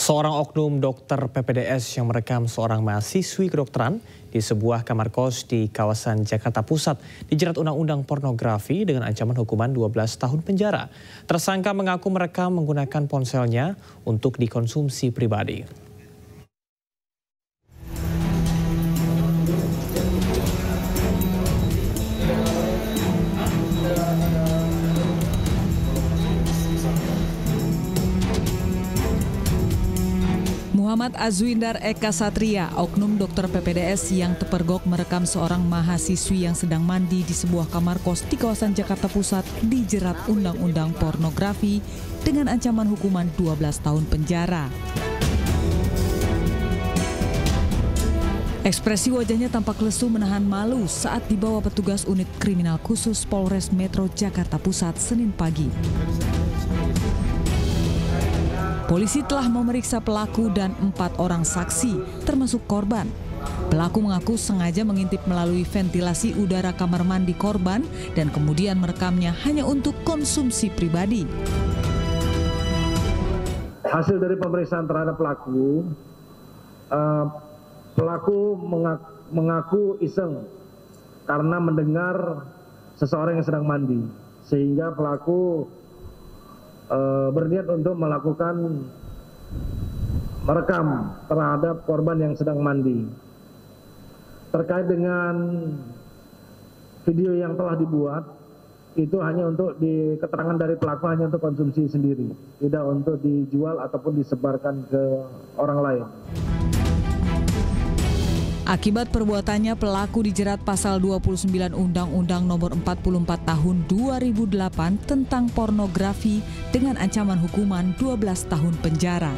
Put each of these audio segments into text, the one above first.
Seorang oknum dokter PPDS yang merekam seorang mahasiswi kedokteran di sebuah kamar kos di kawasan Jakarta Pusat dijerat undang-undang pornografi dengan ancaman hukuman 12 tahun penjara. Tersangka mengaku merekam menggunakan ponselnya untuk dikonsumsi pribadi. Muhammad Azwindar Eka Satria, oknum dokter PPDS yang terpergok merekam seorang mahasiswi yang sedang mandi di sebuah kamar kos di kawasan Jakarta Pusat dijerat undang-undang pornografi dengan ancaman hukuman 12 tahun penjara. Ekspresi wajahnya tampak lesu menahan malu saat dibawa petugas unit kriminal khusus Polres Metro Jakarta Pusat Senin pagi. Polisi telah memeriksa pelaku dan 4 orang saksi, termasuk korban. Pelaku mengaku sengaja mengintip melalui ventilasi udara kamar mandi korban dan kemudian merekamnya hanya untuk konsumsi pribadi. Hasil dari pemeriksaan terhadap pelaku, mengaku iseng karena mendengar seseorang yang sedang mandi, sehingga pelaku berniat untuk melakukan merekam terhadap korban yang sedang mandi. Terkait dengan video yang telah dibuat, itu hanya untuk keterangan dari pelaku hanya untuk konsumsi sendiri, tidak untuk dijual ataupun disebarkan ke orang lain. Akibat perbuatannya, pelaku dijerat pasal 29 Undang-Undang Nomor 44 Tahun 2008 tentang pornografi dengan ancaman hukuman 12 tahun penjara.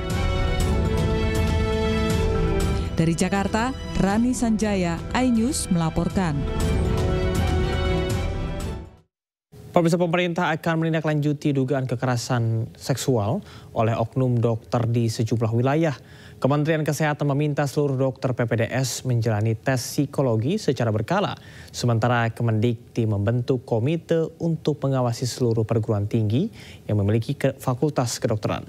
Dari Jakarta, Rani Sanjaya, iNews melaporkan. Pemirsa, pemerintah akan menindaklanjuti dugaan kekerasan seksual oleh oknum dokter di sejumlah wilayah. Kementerian Kesehatan meminta seluruh dokter PPDS menjalani tes psikologi secara berkala. Sementara Kemendikti membentuk komite untuk mengawasi seluruh perguruan tinggi yang memiliki fakultas kedokteran.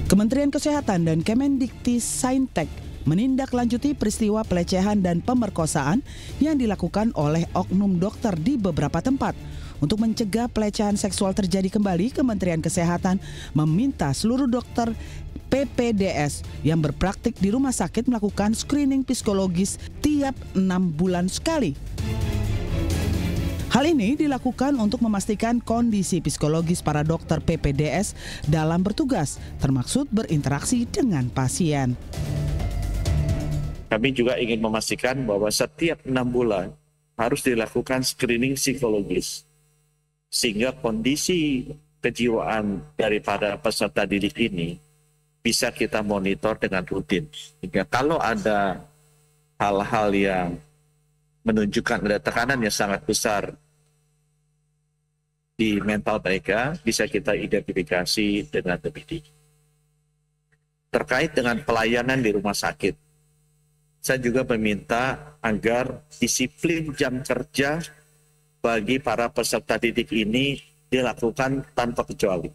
Kementerian Kesehatan dan Kemendikti Saintek menindaklanjuti peristiwa pelecehan dan pemerkosaan yang dilakukan oleh oknum dokter di beberapa tempat. Untuk mencegah pelecehan seksual terjadi kembali, Kementerian Kesehatan meminta seluruh dokter PPDS yang berpraktik di rumah sakit melakukan screening psikologis tiap 6 bulan sekali. Hal ini dilakukan untuk memastikan kondisi psikologis para dokter PPDS dalam bertugas, termaksud berinteraksi dengan pasien. Kami juga ingin memastikan bahwa setiap 6 bulan harus dilakukan screening psikologis, sehingga kondisi kejiwaan daripada peserta didik ini bisa kita monitor dengan rutin. Sehingga kalau ada hal-hal yang menunjukkan ada tekanan yang sangat besar di mental mereka, bisa kita identifikasi dengan lebih dini. Terkait dengan pelayanan di rumah sakit, saya juga meminta agar disiplin jam kerja bagi para peserta didik ini dilakukan tanpa kecuali.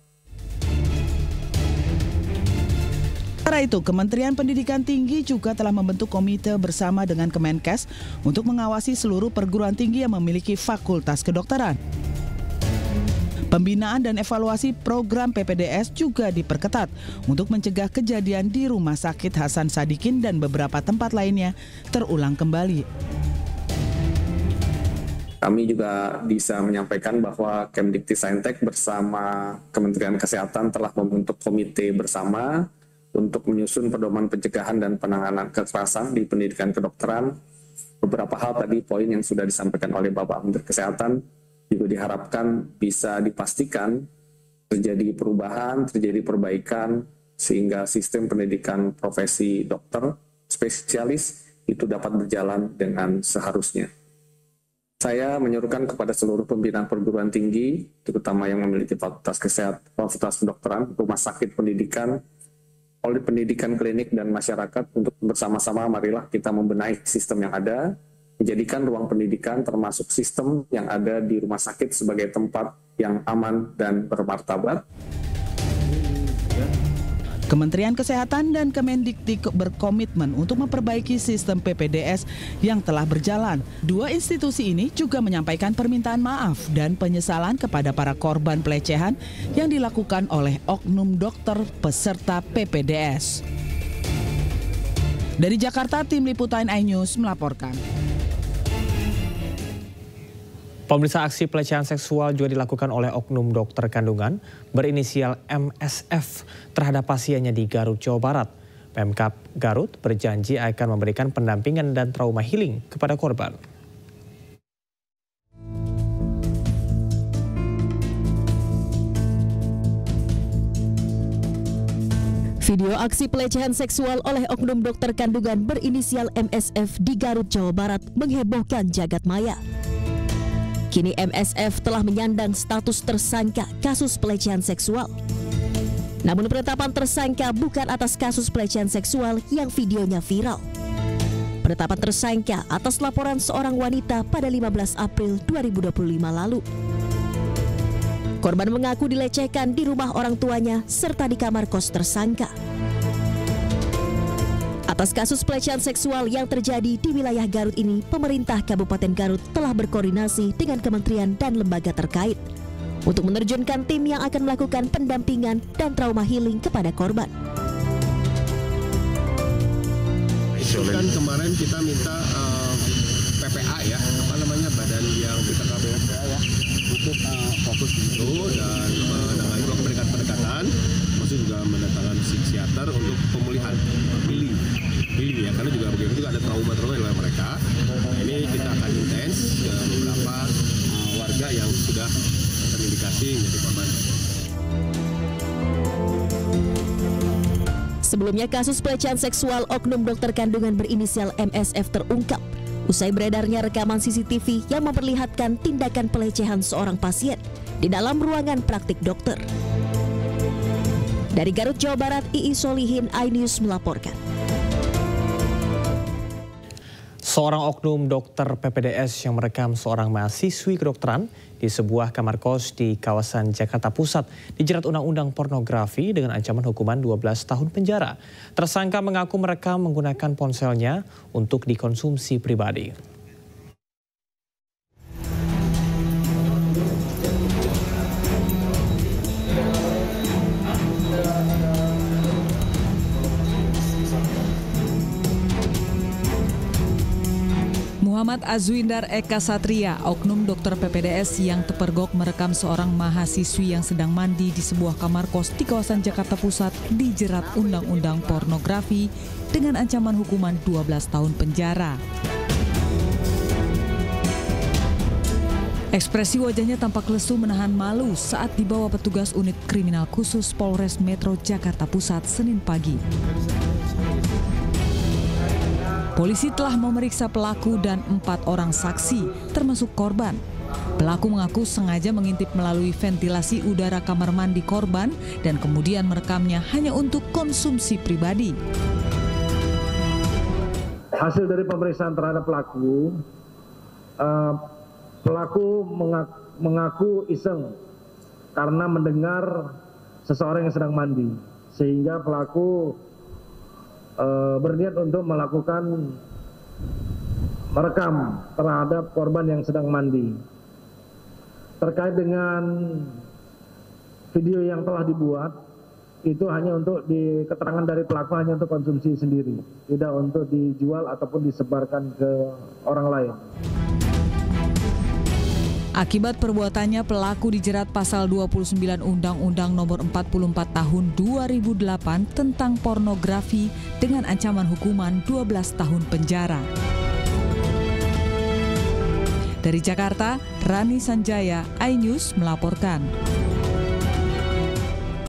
Sementara itu, Kementerian Pendidikan Tinggi juga telah membentuk komite bersama dengan Kemenkes untuk mengawasi seluruh perguruan tinggi yang memiliki fakultas kedokteran. Pembinaan dan evaluasi program PPDS juga diperketat untuk mencegah kejadian di Rumah Sakit Hasan Sadikin dan beberapa tempat lainnya terulang kembali. Kami juga bisa menyampaikan bahwa Kemdikti Saintek bersama Kementerian Kesehatan telah membentuk komite bersama untuk menyusun pedoman pencegahan dan penanganan kekerasan di pendidikan kedokteran. Beberapa hal tadi poin yang sudah disampaikan oleh Bapak Menteri Kesehatan juga diharapkan bisa dipastikan terjadi perubahan, terjadi perbaikan, sehingga sistem pendidikan profesi dokter spesialis itu dapat berjalan dengan seharusnya. Saya menyerukan kepada seluruh pimpinan perguruan tinggi, terutama yang memiliki fakultas kesehatan, fakultas kedokteran, rumah sakit pendidikan, polipendidikan klinik dan masyarakat untuk bersama-sama marilah kita membenahi sistem yang ada menjadikan ruang pendidikan termasuk sistem yang ada di rumah sakit sebagai tempat yang aman dan bermartabat. Kementerian Kesehatan dan Kemendikti berkomitmen untuk memperbaiki sistem PPDS yang telah berjalan. Dua institusi ini juga menyampaikan permintaan maaf dan penyesalan kepada para korban pelecehan yang dilakukan oleh oknum dokter peserta PPDS. Dari Jakarta, Tim Liputan iNews melaporkan. Pemeriksaan aksi pelecehan seksual juga dilakukan oleh oknum dokter kandungan berinisial MSF terhadap pasiennya di Garut, Jawa Barat. Pemkab Garut berjanji akan memberikan pendampingan dan trauma healing kepada korban. Video aksi pelecehan seksual oleh oknum dokter kandungan berinisial MSF di Garut, Jawa Barat menghebohkan jagat maya. Kini MSF telah menyandang status tersangka kasus pelecehan seksual. Namun penetapan tersangka bukan atas kasus pelecehan seksual yang videonya viral. Penetapan tersangka atas laporan seorang wanita pada 15 April 2025 lalu. Korban mengaku dilecehkan di rumah orang tuanya serta di kamar kos tersangka. Atas kasus pelecehan seksual yang terjadi di wilayah Garut ini, pemerintah Kabupaten Garut telah berkoordinasi dengan kementerian dan lembaga terkait untuk menerjunkan tim yang akan melakukan pendampingan dan trauma healing kepada korban. Itu kan kemarin kita minta PPA ya, badan yang BKKB ya, untuk fokus itu dan menangani memberikan pendekatan, maksud juga mendatangkan psikiater untuk pemulihan healing ya, karena juga begitu juga ada trauma di dalam mereka. Nah, ini kita akan intens ke beberapa warga yang sudah terindikasi menjadi korban. Sebelumnya kasus pelecehan seksual oknum dokter kandungan berinisial MSF terungkap usai beredarnya rekaman CCTV yang memperlihatkan tindakan pelecehan seorang pasien di dalam ruangan praktik dokter. Dari Garut, Jawa Barat, Ii Solihin, iNews melaporkan. Seorang oknum dokter PPDS yang merekam seorang mahasiswi kedokteran di sebuah kamar kos di kawasan Jakarta Pusat dijerat undang-undang pornografi dengan ancaman hukuman 12 tahun penjara. Tersangka mengaku merekam menggunakan ponselnya untuk dikonsumsi pribadi. Muhammad Azwindar Eka Satria, oknum dokter PPDS yang terpergok merekam seorang mahasiswi yang sedang mandi di sebuah kamar kos di kawasan Jakarta Pusat dijerat undang-undang pornografi dengan ancaman hukuman 12 tahun penjara. Ekspresi wajahnya tampak lesu menahan malu saat dibawa petugas unit kriminal khusus Polres Metro Jakarta Pusat Senin pagi. Polisi telah memeriksa pelaku dan 4 orang saksi, termasuk korban. Pelaku mengaku sengaja mengintip melalui ventilasi udara kamar mandi korban dan kemudian merekamnya hanya untuk konsumsi pribadi. Hasil dari pemeriksaan terhadap pelaku, mengaku iseng karena mendengar seseorang yang sedang mandi, sehingga pelaku berniat untuk melakukan merekam terhadap korban yang sedang mandi. Terkait dengan video yang telah dibuat, itu hanya untuk keterangan dari pelaku hanya untuk konsumsi sendiri, tidak untuk dijual ataupun disebarkan ke orang lain. Akibat perbuatannya, pelaku dijerat pasal 29 Undang-Undang Nomor 44 Tahun 2008 tentang pornografi dengan ancaman hukuman 12 tahun penjara. Dari Jakarta, Rani Sanjaya, iNews melaporkan.